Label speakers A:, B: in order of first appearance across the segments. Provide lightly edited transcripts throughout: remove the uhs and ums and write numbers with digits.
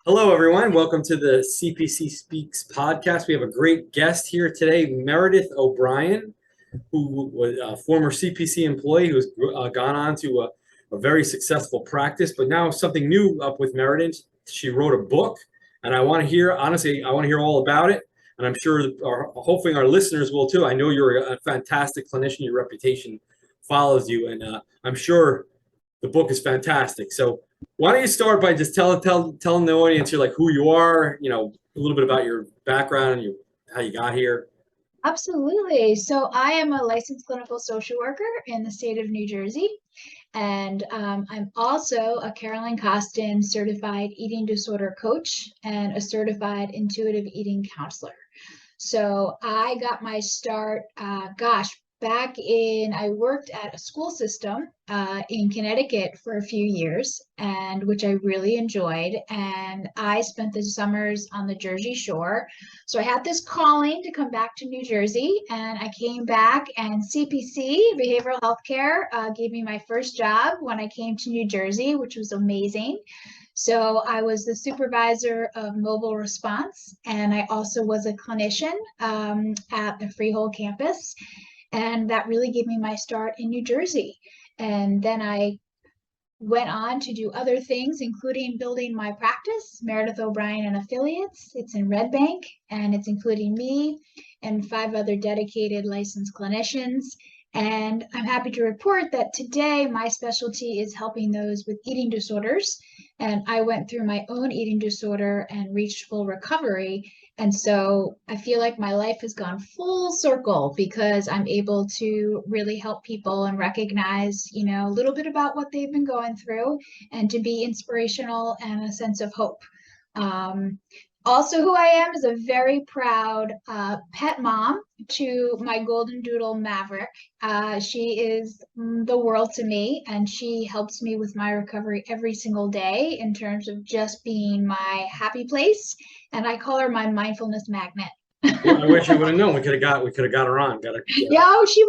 A: Hello, everyone. Welcome to the CPC Speaks podcast. We have a great guest here today, Meredith O'Brien, who was a former CPC employee who's gone on to a very successful practice, but now something new up with Meredith. She wrote a book, and I want to hear, honestly, I want to hear all about it. And I'm sure, hopefully, our listeners will too. I know you're a fantastic clinician. Your reputation follows you, and I'm sure the book is fantastic. So why don't you start by just telling the audience you're like who you are, a little bit about your background, how you got here.
B: Absolutely. So I am a licensed clinical social worker in the state of New Jersey, and I'm also a Carolyn Costin certified eating disorder coach and a certified intuitive eating counselor. So I got my start, I worked at a school system in Connecticut for a few years, and which I really enjoyed. And I spent the summers on the Jersey Shore. So I had this calling to come back to New Jersey, and I came back, and CPC, Behavioral Healthcare, gave me my first job when I came to New Jersey, which was amazing. So I was the supervisor of mobile response, and I also was a clinician at the Freehold campus. And that really gave me my start in New Jersey. And then I went on to do other things, including building my practice, Meredith O'Brien and Affiliates. It's in Red Bank, and it's including me and 5 other dedicated licensed clinicians. And I'm happy to report that today my specialty is helping those with eating disorders. And I went through my own eating disorder and reached full recovery. And so I feel like my life has gone full circle because I'm able to really help people and recognize, a little bit about what they've been going through and to be inspirational and a sense of hope. Um, Also, who I am is a very proud pet mom to my golden doodle Maverick. She is the world to me, and she helps me with my recovery every single day in terms of just being my happy place. And I call her my mindfulness magnet.
A: Well, I wish I would have known. We could have got her on.
B: Yeah, oh, she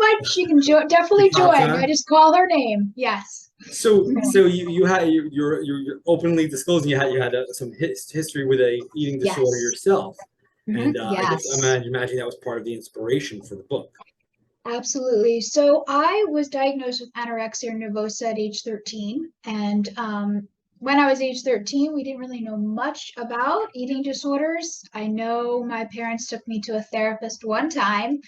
B: can
A: She
B: definitely
A: pops
B: join. I
A: on.
B: just call her name. Yes.
A: So you're openly disclosing you had some history with a eating disorder
B: Yes.
A: yourself, and I guess
B: Yes.
A: imagine that was part of the inspiration for the book.
B: Absolutely. So I was diagnosed with anorexia nervosa at age 13. And when I was age 13, we didn't really know much about eating disorders. I know my parents took me to a therapist one time,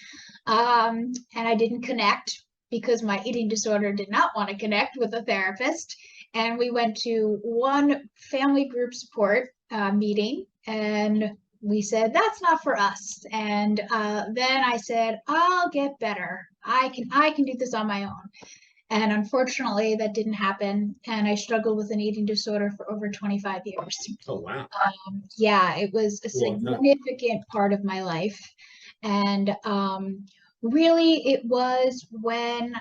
B: and I didn't connect because my eating disorder did not want to connect with a therapist. And we went to one family group support meeting, and we said that's not for us. And then I said I'll get better. I can do this on my own. And unfortunately, that didn't happen. And I struggled with an eating disorder for over 25 years.
A: Oh, wow.
B: Yeah, it was a
A: A long time.
B: significant part of my life. And really, it was when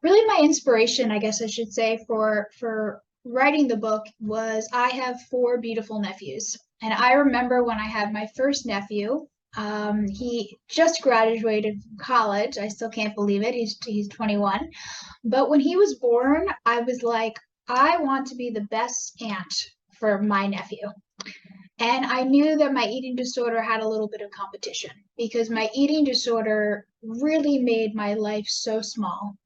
B: really my inspiration, I guess I should say, for writing the book was I have 4 beautiful nephews. And I remember when I had my first nephew, he just graduated from college. I still can't believe it. He's 21. But when he was born, I was like, I want to be the best aunt for my nephew. And I knew that my eating disorder had a little bit of competition because my eating disorder really made my life so small.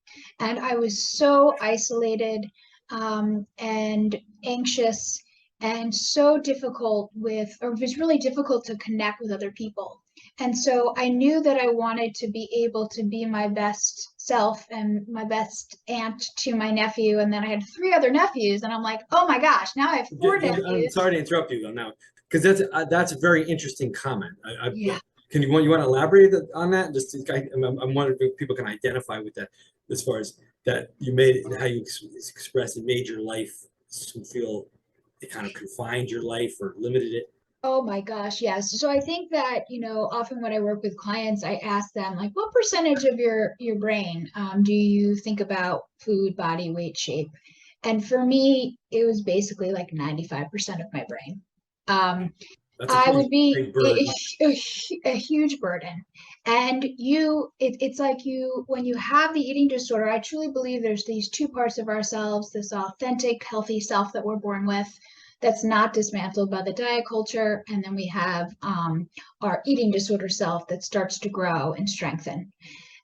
B: And I was so isolated and anxious and so difficult or it was really difficult to connect with other people. And so I knew that I wanted to be able to be my best self and my best aunt to my nephew. And then I had 3 other nephews, and I'm like, oh my gosh, now I have 4
A: I'm
B: nephews.
A: sorry to interrupt you though now, because that's a very interesting comment.
B: Yeah.
A: Can you want to elaborate on that? I'm wondering if people can identify with that as far as that you made it, how you expressed it made your life feel it kind of confined your life or limited it.
B: Oh my gosh, yes. So I think that, often when I work with clients, I ask them like, what percentage of your brain do you think about food, body, weight, shape? And for me, it was basically like 95% of my brain. Um,
A: That's a
B: I
A: pretty
B: would be
A: big burden.
B: a huge burden. And it's like when you have the eating disorder, I truly believe there's these 2 parts of ourselves, this authentic, healthy self that we're born with, that's not dismantled by the diet culture. And then we have our eating disorder self that starts to grow and strengthen.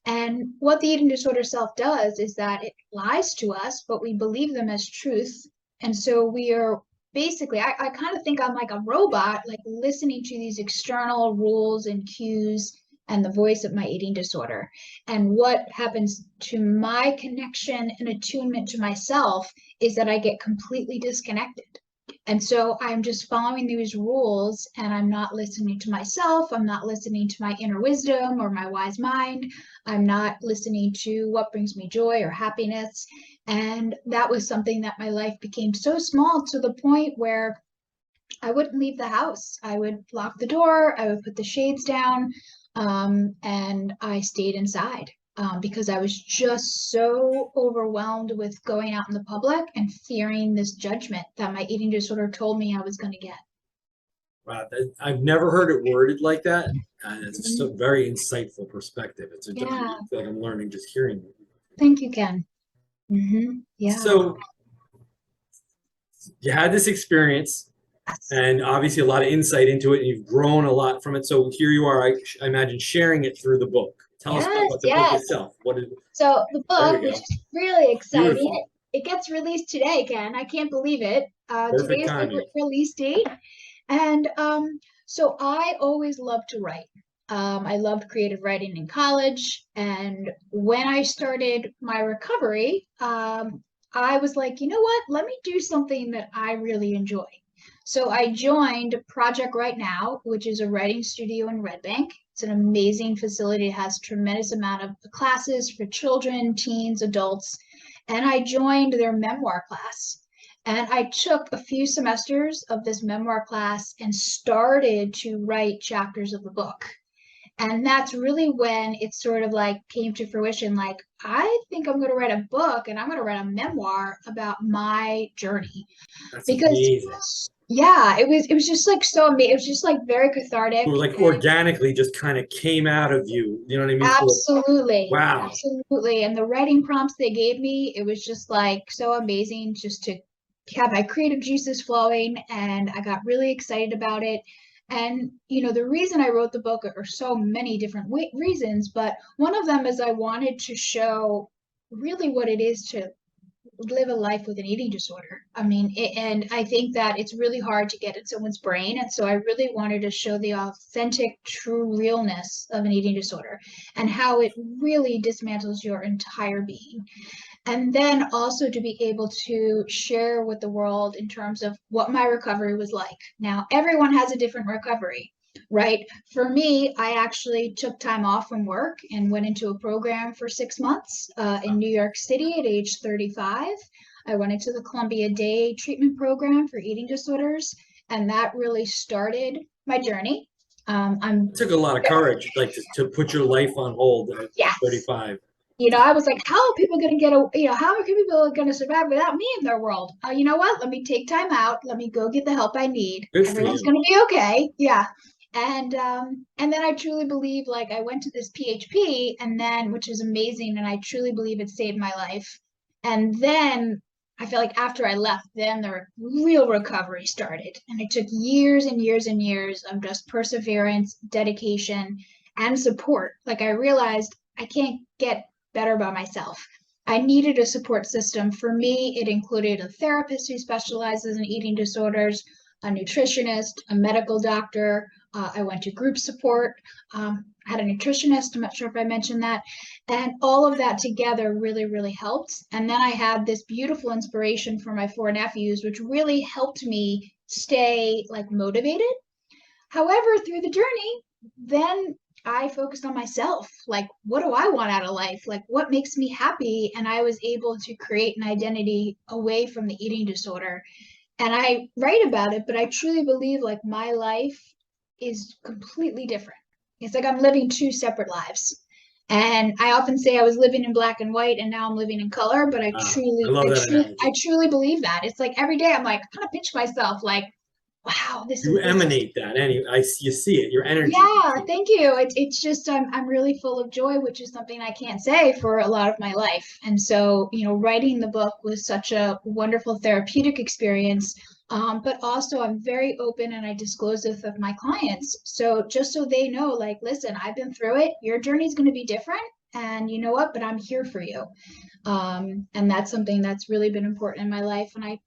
B: And what the eating disorder self does is that it lies to us, but we believe them as truth. And so we are basically, I kind of think I'm like a robot, like listening to these external rules and cues and the voice of my eating disorder. And what happens to my connection and attunement to myself is that I get completely disconnected. And so I'm just following these rules and I'm not listening to myself. I'm not listening to my inner wisdom or my wise mind. I'm not listening to what brings me joy or happiness. And that was something that my life became so small to the point where I wouldn't leave the house. I would lock the door, I would put the shades down, and I stayed inside because I was just so overwhelmed with going out in the public and fearing this judgment that my eating disorder told me I was going to get.
A: Wow, I've never heard it worded like that. And it's just a very insightful perspective. It's a different,
B: Yeah.
A: I feel like I'm learning just hearing it.
B: Thank you, Ken. Yeah.
A: So you had this experience and obviously a lot of insight into it, and you've grown a lot from it. So here you are, I imagine, sharing it through the book. Tell us about the book itself.
B: So the book, which is really exciting,
A: Beautiful.
B: it gets released today, Ken. I can't believe it. Today is the release date. And so I always loved to write. I loved creative writing in college. And when I started my recovery, I was like, you know what? Let me do something that I really enjoy. So I joined Project Right Now, which is a writing studio in Red Bank. It's an amazing facility. It has tremendous amount of classes for children, teens, adults. And I joined their memoir class. And I took a few semesters of this memoir class and started to write chapters of the book. And that's really when it sort of like came to fruition. Like, I think I'm going to write a book and I'm going to write a memoir about my journey.
A: That's
B: because
A: amazing.
B: Yeah, it was just like so amazing. It was just like very cathartic.
A: So like organically just kind of came out of you. You know what I mean?
B: Absolutely.
A: Wow.
B: Absolutely. And the writing prompts they gave me, it was just like so amazing just to have my creative juices flowing. And I got really excited about it. And, the reason I wrote the book are so many different reasons, but one of them is I wanted to show really what it is to live a life with an eating disorder. I mean, and I think that it's really hard to get in someone's brain. And so I really wanted to show the authentic, true realness of an eating disorder and how it really dismantles your entire being. And then also to be able to share with the world in terms of what my recovery was like. Now, everyone has a different recovery, right? For me, I actually took time off from work and went into a program for 6 months in New York City at age 35. I went into the Columbia Day treatment program for eating disorders, and that really started my journey.
A: It took a lot of courage, like to put your life on hold at 35.
B: I was like, how are people going to how are people going to survive without me in their world? You know what? Let me take time out. Let me go get the help I need. Everyone's going to be okay. Yeah. And then I truly believe, like, I went to this PHP and then, which is amazing. And I truly believe it saved my life. And then I feel like after I left, then the real recovery started. And it took years and years and years of just perseverance, dedication, and support. Like, I realized I can't get better by myself. I needed a support system. For me, it included a therapist who specializes in eating disorders, a nutritionist, a medical doctor. I went to group support, had a nutritionist. I'm not sure if I mentioned that. And all of that together really, really helped. And then I had this beautiful inspiration for my 4 nephews, which really helped me stay like motivated. However, through the journey, then I focused on myself. Like, what do I want out of life? Like, what makes me happy? And I was able to create an identity away from the eating disorder. And I write about it, but I truly believe like my life is completely different. It's like I'm living 2 separate lives. And I often say I was living in black and white and now I'm living in color, but I truly believe that. It's like every day I'm like, kind of pinch myself like, wow,
A: you emanate that anyway. You see it, your energy.
B: Yeah, thank you. It's just I'm really full of joy, which is something I can't say for a lot of my life. And so, writing the book was such a wonderful therapeutic experience. But also I'm very open and I disclose this with my clients. So just so they know, like, listen, I've been through it. Your journey is going to be different. And you know what? But I'm here for you. And that's something that's really been important in my life. And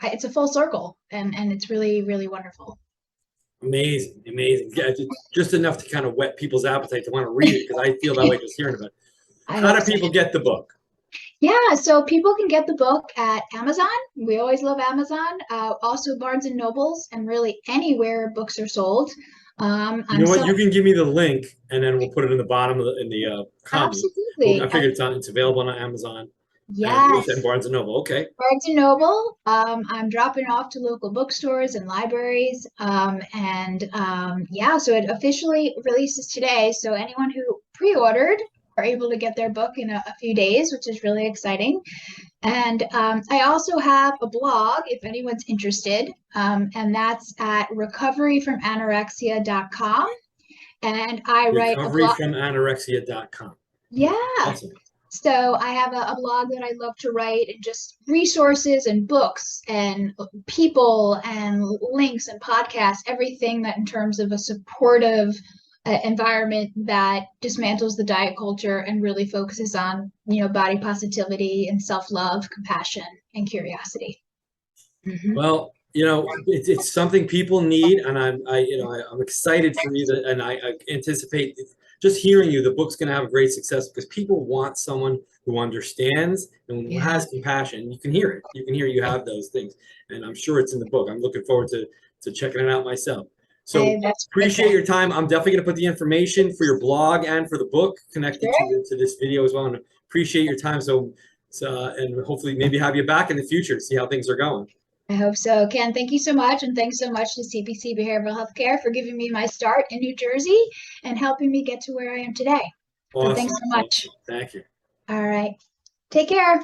B: it's a full circle and it's really, really wonderful.
A: Amazing, amazing. Yeah, just enough to kind of whet people's appetite to want to read it, because I feel that way just hearing about it.
B: I
A: How
B: hope
A: do
B: so.
A: people get the book?
B: Yeah, so people can get the book at Amazon. We always love Amazon. Also Barnes and Nobles, and really anywhere books are sold.
A: You
B: I'm
A: know what?
B: so
A: You can give me the link, and then we'll put it in the bottom of the comment. Well, I
B: absolutely.
A: figured it's available on Amazon and
B: Yes,
A: Barnes and Noble. Okay.
B: Barnes and Noble. I'm dropping off to local bookstores and libraries. Yeah, so it officially releases today. So anyone who pre-ordered are able to get their book in a few days, which is really exciting. And I also have a blog if anyone's interested, and that's at recoveryfromanorexia.com. And I write a blog.
A: Recoveryfromanorexia.com.
B: Yeah.
A: Awesome.
B: So I have a blog that I love to write and just resources and books and people and links and podcasts, everything that in terms of a supportive environment that dismantles the diet culture and really focuses on, body positivity and self-love, compassion, and curiosity. Mhm.
A: Well, it's something people need, and I'm excited for you and I anticipate just hearing you. The book's going to have a great success because people want someone who understands and who
B: Yeah.
A: has compassion. You can hear it. You can hear you have those things, and I'm sure it's in the book. I'm looking forward to checking it out myself. So
B: That's
A: appreciate your time. I'm definitely going to put the information for your blog and for the book connected
B: great.
A: to this video as well. And appreciate your time. So and hopefully maybe have you back in the future to see how things are going.
B: I hope so. Ken, thank you so much. And thanks so much to CPC Behavioral Healthcare for giving me my start in New Jersey and helping me get to where I am today. So thanks
A: Awesome.
B: so much.
A: Awesome. Thank you.
B: All right. Take care.